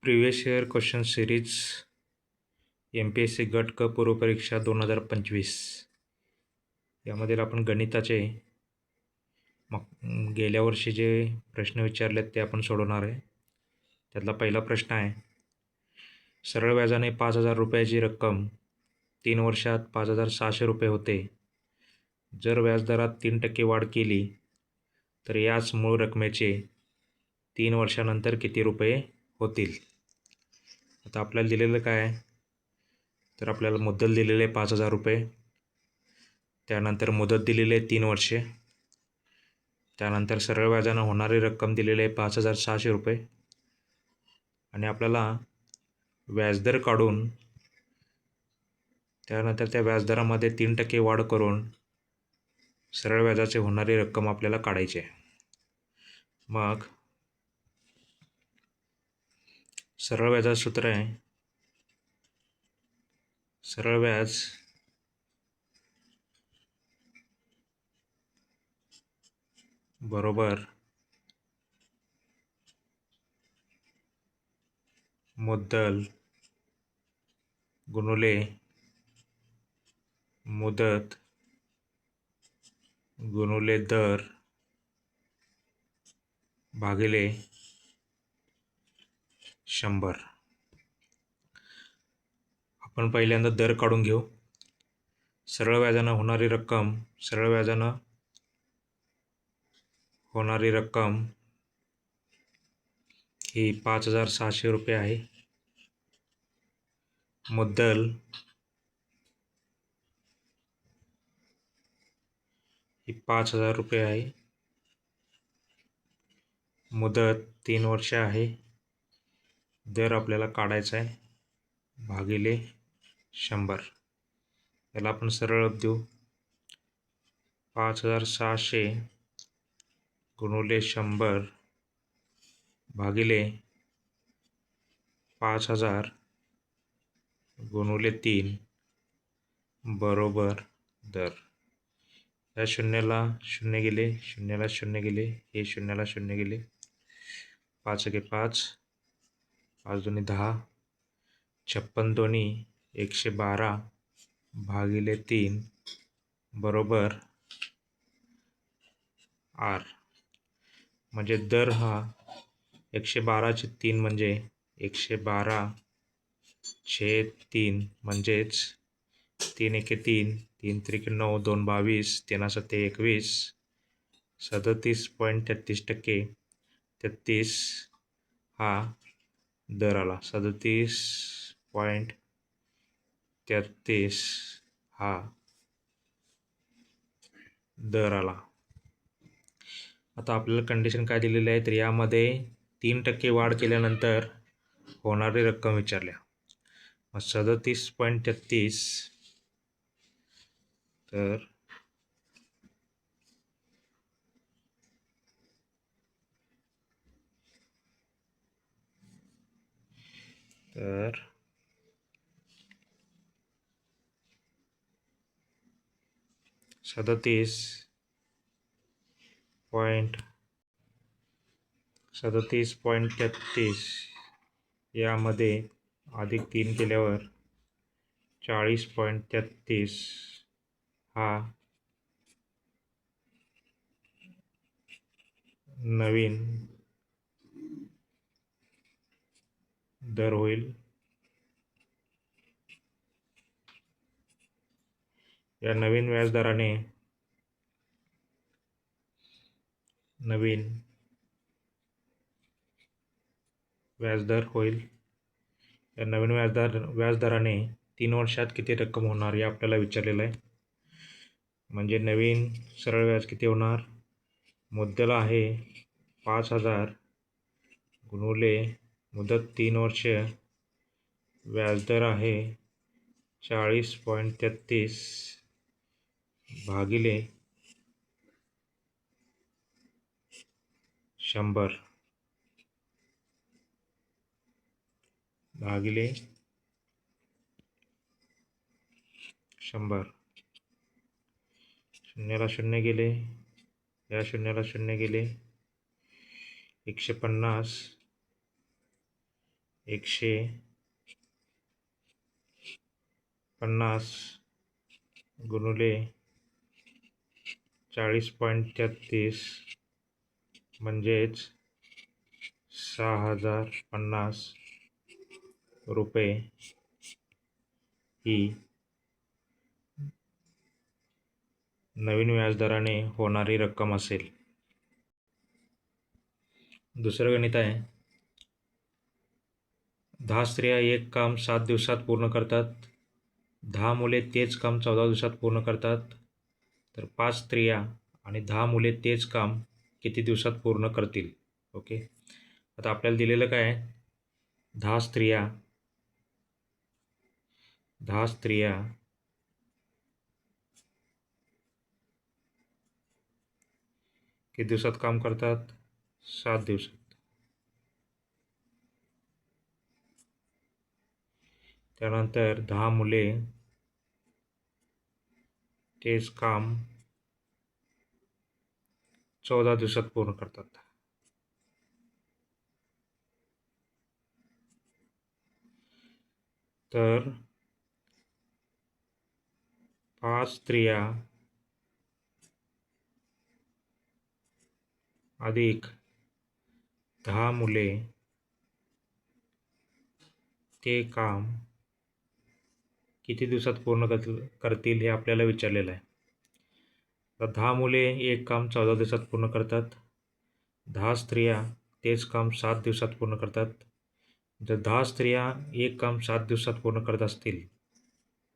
Previous year question series MPSC गट क पूर्वपरीक्षा 2025 यामधील आपण गणिताचे गेल्या वर्षी जे प्रश्न विचारलेत ते आपण सोडवणार आहे. त्यातला पहिला प्रश्न आहे, सरळ व्याजाने 5,000 रुपयाची रक्कम 3 वर्षात 5,600 रुपये होते. जर व्याजदरात 3% वाढ केली तर याच मूळ रकमेचे 3 वर्षानंतर किती रुपये होतील? आता आपल्याला दिलेलं काय आहे, तर आपल्याला मुद्दल दिलेले आहे 5,000 रुपये, त्यानंतर मुदत दिलेली आहे 3 वर्षे, त्यानंतर सरळ व्याजानं होणारी रक्कम दिलेली आहे 5,600 रुपये आणि आपल्याला व्याजदर काढून त्यानंतर त्या व्याजदरामध्ये 3% वाढ करून सरळ व्याजाची होणारी रक्कम आपल्याला काढायची आहे. मग सरळ व्याजाचं सूत्र आहे, सरळ व्याज बरोबर मुद्दल गुणुले मुदत गुणुले दर भागिले 100. आपण पहिल्यांदा दर काढून घेऊ. सरळ व्याजानं होणारी रक्कम ही 5,600 रुपये आहे. मुद्दल ही 5,000 रुपये आहे. मुदत 3 वर्ष आहे. दर आपल्याला काढायचा आहे भागिले 100. त्याला आपण सरळ देऊ. 5,600 गुणुले 100 भागिले 5,000 गुणुले 3 बरोबर दर. या शून्याला शून्य गेले, शून्याला शून्य गेले, हे शून्याला शून्य गेले. 5 एके 5, 5 दोन्ही 10, 56 दोन्ही 112 भागिले 3 बरोबर R. म्हणजे दर हा 112चे 3 म्हणजे 112/3 म्हणजेच 3 एके 3, 3 त्रिके 9, 2 22, 3 सत्ते 21, 37.33%. 33 हा दर आला. 37.33 हा दर आला. आता आपल्याला कंडिशन काय दिलेली आहे, तर यामध्ये 3% वाढ केल्यानंतर होणारी रक्कम विचारल्या. मग 37.33 तर 37.33 यामध्ये अधिक 3 केल्यावर 40.33 हा नवीन दर होईल. या नवीन व्याजदराने नवीन व्याजदर होईल. या नवीन व्याजदराने 3 वर्षात किती रक्कम होणार हे आपल्याला विचारलेलं आहे. म्हणजे नवीन सरळ व्याज किती होणार, मुद्दल आहे 5,000 गुणुले मुदत 3 वर्ष, व्याजदर आहे 40.33 भागिले 100 भागिले 100. शून्याला शून्य गेले, या शून्याला शून्य गेले, 150 150 गुणिले 40.33 म्हणजेच 6050 रुपये ही नवीन व्याजदराने होणारी रक्कम असेल. दुसरं गणित आहे, 10 स्त्रिया एक काम 7 दिवसात पूर्ण करतात, 10 मुले तेच काम 14 दिवसात पूर्ण करतात, तर 5 स्त्रिया आणि 10 मुले तेच काम किती दिवसात पूर्ण करतील. ओके, आता आपल्याला दिलेलं काय आहे, 10 स्त्रिया किती दिवसात काम करतात, 7 दिवसात. त्यानंतर 10 मुले तेच काम 14 दिवसात पूर्ण करतात. तर 5 स्त्रिया अधिक 10 मुले ते काम किती दिवसात पूर्ण करतील हे आपल्याला विचारलेलं आहे. तर 10 मुले एक काम 14 दिवसात पूर्ण करतात, 10 स्त्रिया तेच काम 7 दिवसात पूर्ण करतात. जर 10 स्त्रिया एक काम 7 दिवसात पूर्ण करत असतील,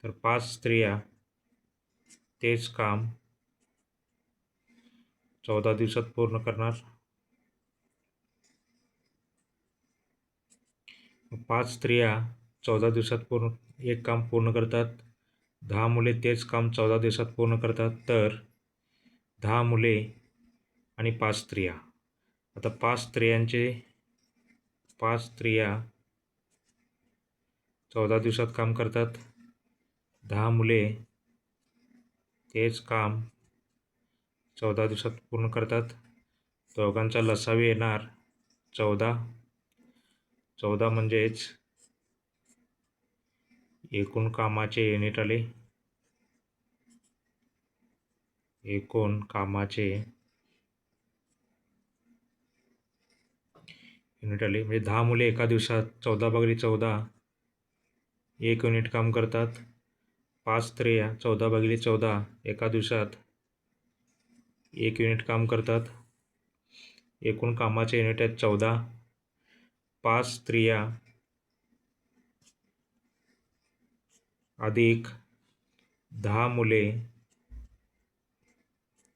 तर 5 स्त्रिया तेच काम 14 दिवसात पूर्ण करणार. 5 स्त्रिया 14 दिवसात एक काम पूर्ण करतात, 10 मुले तेच काम 14 दिवसात पूर्ण करतात, तर 10 मुले आणि 5 स्त्रिया. आता 5 स्त्रिया 14 दिवसात काम करतात, 10 मुले तेच काम 14 दिवसात पूर्ण करतात. दोघांचा लसावी येणार 14. 14 म्हणजेच एकूण कामाचे युनिट आले. म्हणजे 10 मुले एका दिवसात 14/14 1 युनिट काम करतात. 5 स्त्रिया 14/14 एका दिवसात 1 युनिट काम करतात. एकूण कामाचे युनिट आहेत 14. 5 स्त्रिया अधिक 10 मुले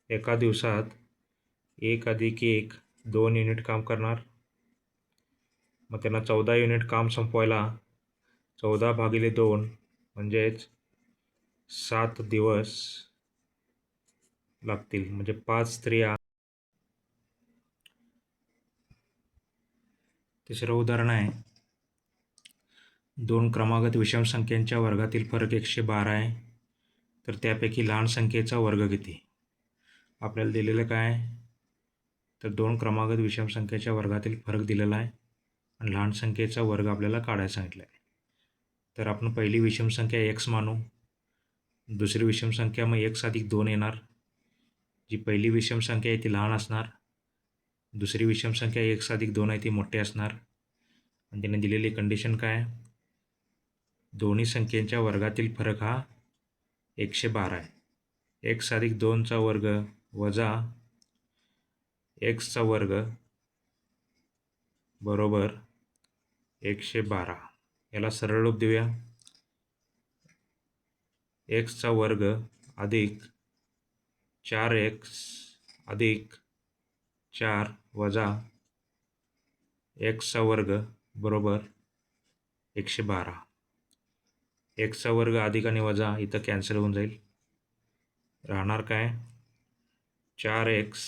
एका दिवसात 1 + 1 2 युनिट काम करणार. मग त्यांना 14 युनिट काम संपवायला 14/2 म्हणजेच 7 दिवस लागतील. म्हणजे 5 स्त्रिया. तिसरं उदाहरण आहे, 2 क्रमागत विषम संख्यांच्या वर्गातील फरक 112 आहे, तर त्यापैकी लहान संख्येचा वर्ग किती. आपल्याला दिलेलं काय, तर 2 क्रमागत विषम संख्येच्या वर्गातील फरक दिलेला आहे आणि लहान संख्येचा वर्ग आपल्याला काढायला सांगितलं आहे. तर आपण पहिली विषम संख्या x मानू, दुसरी विषम संख्या मग x + 2 येणार. जी पहिली विषम संख्या आहे ती लहान असणार, दुसरी विषम संख्या x + 2 आहे ती मोठी असणार. आणि त्याने दिलेली कंडिशन काय, दोन्ही संख्येच्या वर्गातील फरक हा 112 आहे. x + 2चा वर्ग वजा x चा वर्ग बरोबर 112. याला सरळ रूप देऊया, x चा वर्ग अधिक 4x अधिक 4 वजा x चा वर्ग बरोबर 112. x चा वर्ग अधिक आणि वजा इथं कॅन्सल होऊन जाईल. राहणार काय, 4x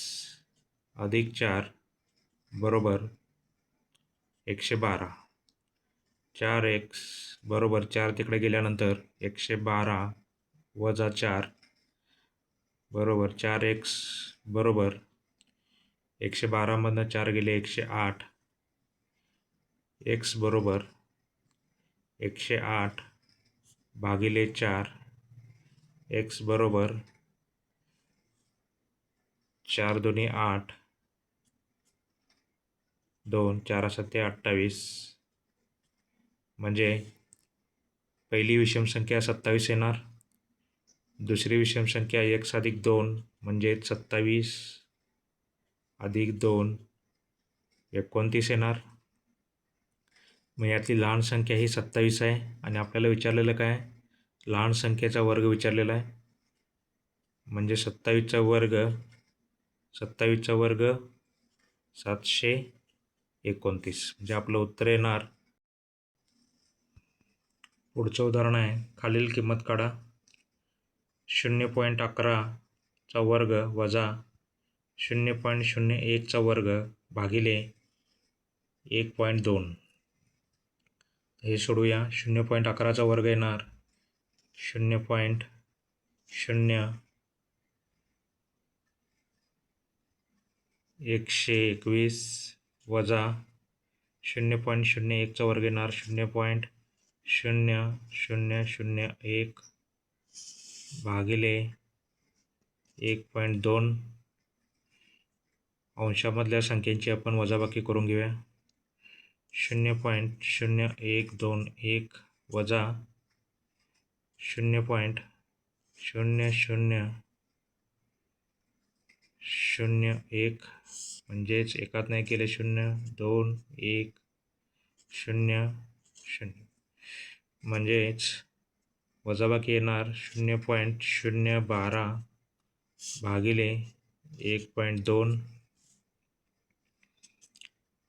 अधिक 4 बरोबर 112. 4x बरोबर 4 तिकडे गेल्यानंतर 112 वजा 4 बरोबर 4x बरोबर 112 मधनं 4 गेले 108. x बरोबर 108 भागिले 4 x बरोबर 4 दुनी 8 2 4 7 28 म्हणजे पहिली विषम संख्या 27 येणार, दुसरी विषम संख्या x अधिक 2 म्हणजे 27 अधिक 2 29 येणार. मग यातली लहान संख्या ही 27 आहे आणि आपल्याला विचारलेलं काय, लहान संख्येचा वर्ग विचारलेला आहे. म्हणजे 27चा वर्ग 729. म्हणजे आपलं उत्तर येणार. पुढचं उदाहरण आहे, खालील किंमत काढा. 0.11चा वर्ग वजा 0.01चा वर्ग भागिले 1.2. हे सोडूया. 0.11चा वर्ग येणार 0.121 वजा 0.01चा वर्ग येणार 0.0001 भागिले 1.2. अंशामधल्या संख्येची आपण वजाबाकी करून घेऊया. 0.0121 वजा 0.0001 म्हणजेच एकात नाही केले 0 2 1 0 0 म्हणजेच वजाबाकी येणार 0.012 भागिले 1.2.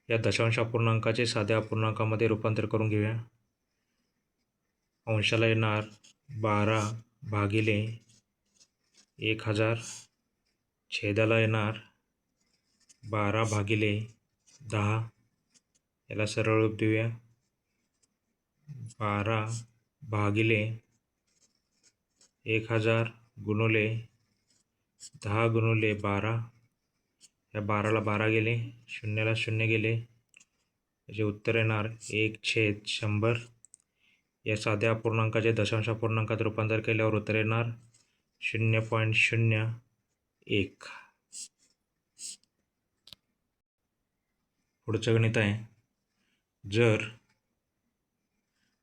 या दशांश अपूर्णांकाचे साध्या अपूर्णांकामध्ये रूपांतर करून घेऊया. अंशाला येणार 12 भागिले 1000, छेदाला येणार 12 भागिले 10. याला सरळ रूप देऊया. 12 भागिले 1000 गुणुले 10 गुणुले 12. या 12ला 12 गेले, शून्याला 0 गेले, याचे उत्तर येणार 1/100. या साध्या अपूर्णांकाचे दशांश अपूर्णांकात रूपांतर केल्यावर उत्तर येणार 0.01. पुढचं गणित आहे, जर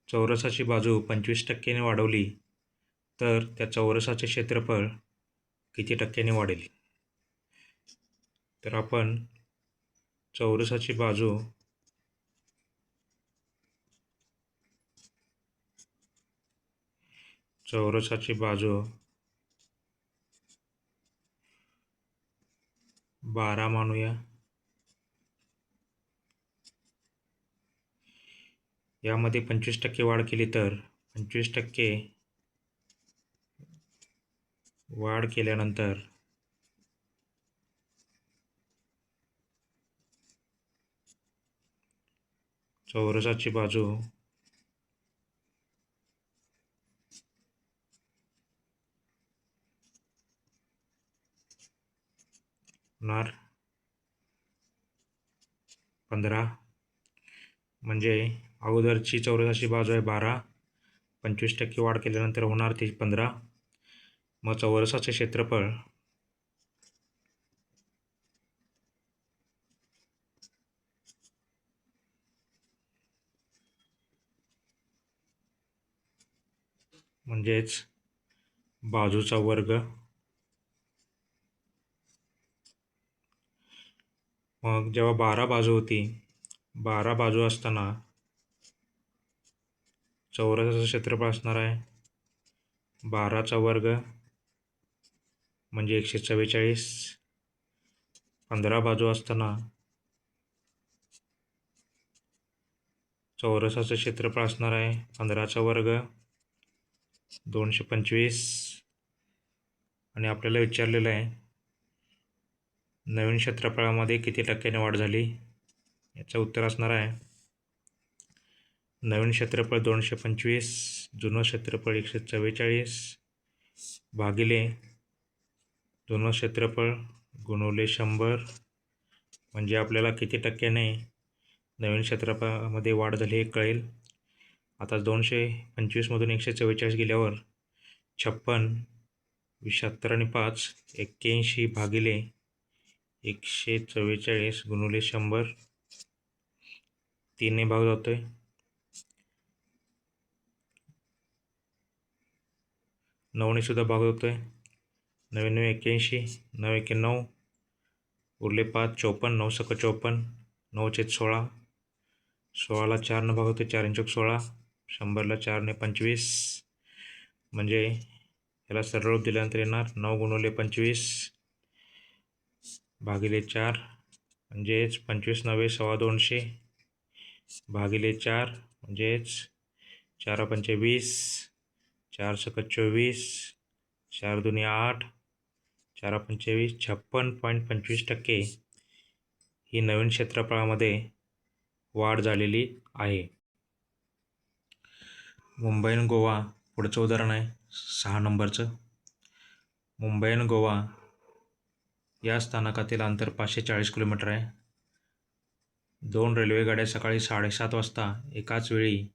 चौरसाची बाजू 25% वाढवली तर त्या चौरसाचे क्षेत्रफळ किती टक्क्याने वाढेल. तर आपण चौरसाची बाजू चौरसाची बाजू 12 मानूया. यामध्ये 25% वाढ केली तर 25% वाढ केल्यानंतर चौरसाची बाजू होणार 15. म्हणजे अगोदरची चौरसाची बाजू आहे 12, 25% वाढ केल्यानंतर होणार ती 15. मग चौरसाचे क्षेत्रफळ म्हणजेच बाजूचा वर्ग. मग जेव्हा 12 बाजू होती, 12 बाजू असताना चौरसाचं क्षेत्रफळ असणार आहे 12चा वर्ग म्हणजे 144. 15 बाजू असताना चौरसाचं क्षेत्रफळ असणार आहे 15चा वर्ग 225. आणि आपल्याला विचारलेलं आहे नवीन क्षेत्रफळामध्ये किती टक्क्याने वाढ झाली. याचं उत्तर असणार आहे नवीन क्षेत्रफळ 225, जुनं क्षेत्रफळ 144 भागिले जुनं क्षेत्रफळ गुणुले 100. म्हणजे आपल्याला किती टक्क्याने नवीन क्षेत्रफळामध्ये वाढ झाली हे कळेल. आता 225मधून 144 गेल्यावर 56, 76 आणि 5 81 भागिले 144 गुणिले 100 3ने भाग जातोय. 9ने सुद्धा भाग होतोय. 9 9 81, 9 1 9, उरले 5 54, 9 सक 54, 9 छेद 16, 16ला 4ने भाग होते, 4 इंचक 16, 100ला 4ने 25, म्हणजे याला सरळ रूप दिल्यानंतर येणार 9 गुणिले 25 भागिले 4, म्हणजेच 25 9 250 भागिले 4, म्हणजेच 4 पंचे 20, 4 सक 24, 4 दुनी 8, 4 पंचे 20, 56.25% ही नवीन क्षेत्रफळामध्ये वाढ झालेली आहे. मुंबई आणि गोवा पुढचं उदाहरण आहे 6 नंबरचं. मुंबई आणि गोवा या स्थानकातील अंतर 540 किलोमीटर आहे. 2 रेल्वे गाड्या सकाळी 7:30 वाजता एकाच वेळी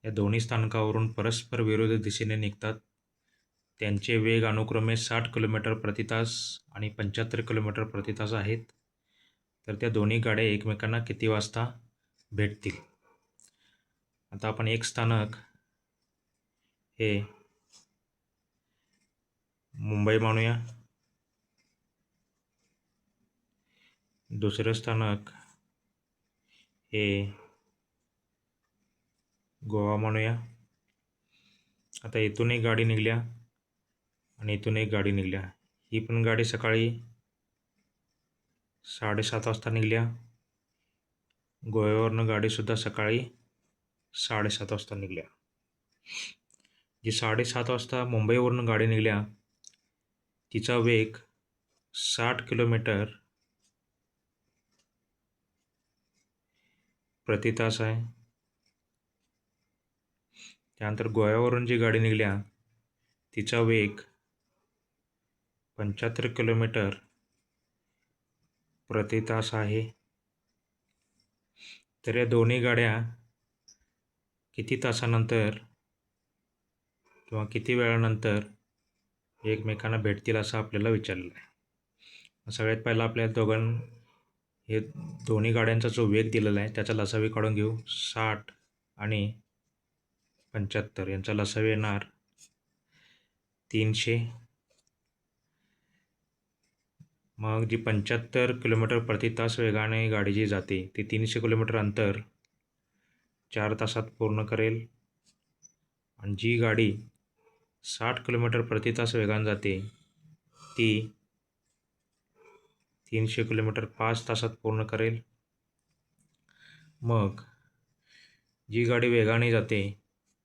या दोन्ही स्थानकावरून परस्पर विरोधी दिशेने निघतात. त्यांचे वेग अनुक्रमे 60 किलोमीटर प्रति तास आणि 75 किलोमीटर प्रति तास आहेत. तर त्या दोन्ही गाड्या एकमेकांना किती वाजता भेटतील? आता आपण एक स्थानक हे मुंबई मानूया, दुसरं स्थानक हे गोवा मानूया. आता इथून एक गाडी निघल्या आणि इथून एक गाडी निघल्या. ही पण गाडी सकाळी 7:30 वाजता निघल्या. गोव्यावरनं गाडीसुद्धा सकाळी 7:30 वाजता निघल्या. जी 7:30 वाजता मुंबईवरून गाडी निघल्या तिचा वेग 60 किलोमीटर प्रति तास आहे. त्यानंतर गोव्यावरून जी गाडी निघल्या तिचा वेग 75 किलोमीटर प्रति तास आहे. तर या दोन्ही गाड्या किती तासानंतर किंवा किती वेळानंतर एकमेकांना भेटतील असं आपल्याला विचारलेलं आहे. सगळ्यात पहिला आपल्या हे दोन्ही गाड्यांचा जो वेग दिलेला आहे त्याचा लसावी काढून घेऊ. 60 आणि 75 यांचा लसावी येणार 300. मग जी 75 किलोमीटर प्रति तास वेगाने गाडी जी जाते ती 300 किलोमीटर अंतर 4 तासात पूर्ण करेल. आणि जी गाडी 60 किलोमीटर प्रति तास वेगाने जाते ती 300 किलोमीटर 5 तासात पूर्ण करेल. मग जी गाडी वेगाने जाते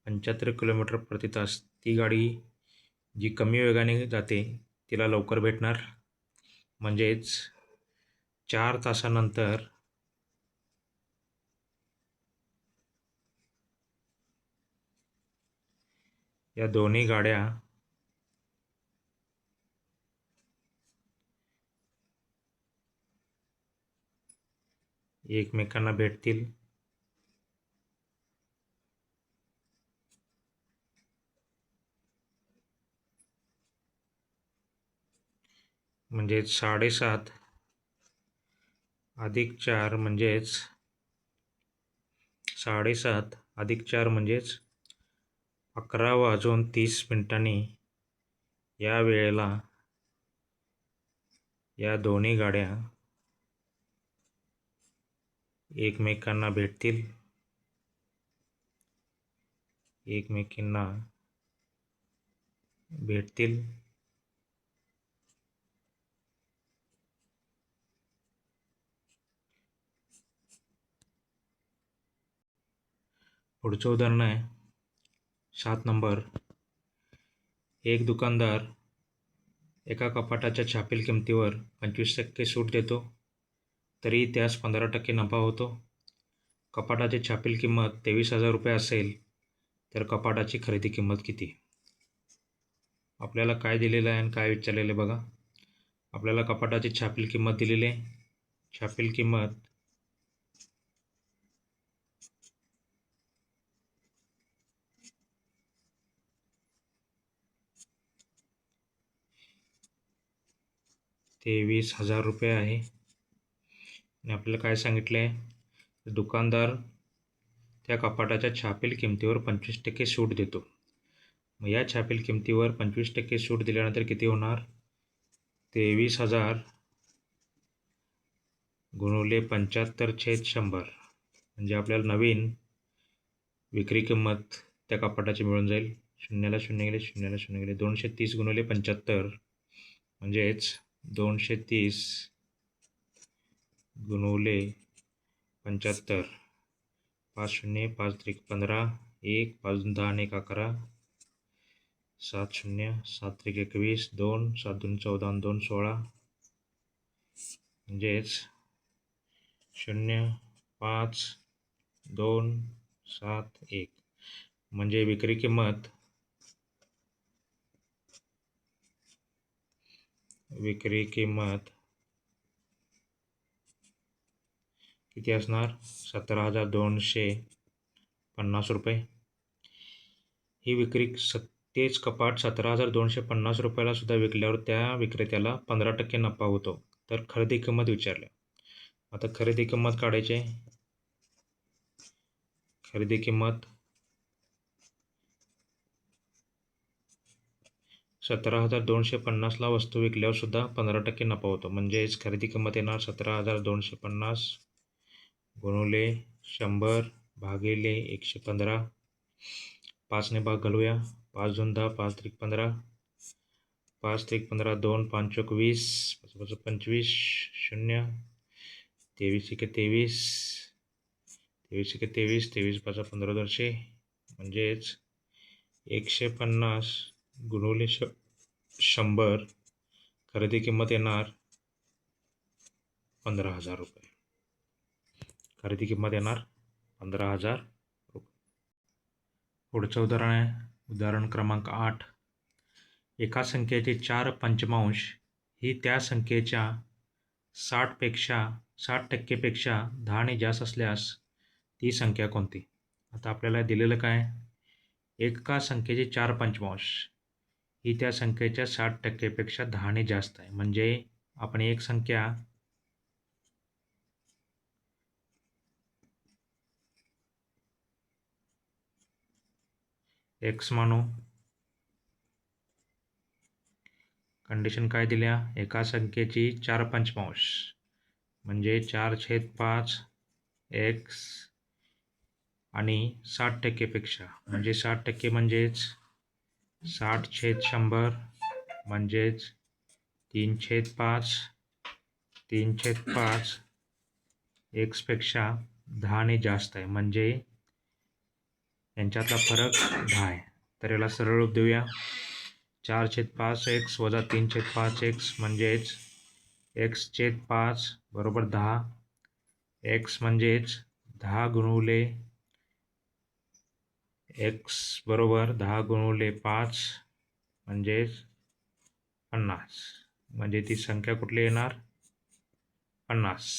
75 किलोमीटर प्रति तास ती गाडी जी कमी वेगाने जाते तिला लवकर भेटणार. म्हणजेच 4 तासानंतर या दोन्ही गाड्या एकमेकांना भेटतील. म्हणजेच 7:30 अधिक 4 म्हणजेच 7:30 अधिक 4 म्हणजेच 11:30 या वेळेला या दोन्ही गाड्या एकमेकांना भेटतील. पुढचं उदाहरण आहे 7 नंबर. एक दुकानदार एका कपाटाच्या छापील किमतीवर 25% सूट देतो तरी त्यास 15% नफा होतो. कपाटाची छापील किंमत 23,000 रुपये असेल तर कपाटाची खरेदी किंमत किती? आपल्याला काय दिलेलं आहे आणि काय विचारलेलं बघा. आपल्याला कपाटाची छापील किंमत दिलेली आहे. छापील किंमत 23,000 रुपये आहे. आणि आपल्याला काय सांगितलं आहे, दुकानदार त्या कपाटाच्या छापील किमतीवर 25% सूट देतो. मग या छापील किमतीवर 25% सूट दिल्यानंतर किती होणार? 23,000 गुणुले 75/100 म्हणजे आपल्याला नवीन विक्री किंमत त्या कपाटाची मिळून जाईल. शून्याला शून्य गेले, शून्याला शून्य गेले, 230 गुणुले 75 म्हणजेच 230 गुणुले 75. 5 शून्य, 5 त्रिक 15, 1 5 10 आणि 1 11, 7 शून्य, 7 त्रिक 21, 2 7 2 14 आणि 2 16 म्हणजेच 0 5 2 7 1 म्हणजे विक्री किंमत किती असणार? 17,250 रुपये. ही तेच कपाट 17,250 रुपयाला सुद्धा विकल्यावर त्या विक्रेत्याला 15% नफा होतो. तर खरेदी किंमत विचारल्या. आता खरेदी किंमत काढायची. खरेदी किंमत 17,250ला वस्तू विकल्यावर सुद्धा 15% नफा होतो. म्हणजेच खरेदी किंमत येणार 17,250 गुणुले 100 भागिले 115. 5ने भाग घालूया. 5 2 10, 5 त्रिक 15, 5 त्रिक 15, 2 5 चौक 20, 5 25, 0 23 एके 23, 23 एके 23, 23 5 15 200 म्हणजेच 150 गुणुले 100 खरेदी किंमत येणार 15,000 रुपये. खरेदी किंमत येणार 15,000 रुपये. पुढचं उदाहरण आहे उदाहरण क्रमांक 8. एका संख्येचे 4 पंचमांश ही त्या संख्येच्या 60% 10 ने जास्त असल्यास ती संख्या कोणती? आता आपल्याला दिलेलं काय? एका संख्येचे 4 पंचमांश ही त्या संख्येच्या 60% 10 ने जास्त आहे. म्हणजे आपण एक संख्या x मानू. कंडिशन काय दिल्या? एका संख्येची 4 पंचमांश म्हणजे 4/5 x आणि 60% म्हणजे 60% म्हणजेच 60/100 म्हणजेच 3/5 3/5 x पेक्षा 10 ने जास्त आहे. म्हणजे यांच्यातला फरक 10 आहे. तर याला सरळ रूप देऊया. 4/5 x वजा 3/5 x म्हणजेच x/5 बरोबर 10. x म्हणजेच 10 गुणुले x बरोबर 10 गुणुले 5 म्हणजेच 50. म्हणजे ती संख्या कुठली येणार? 50.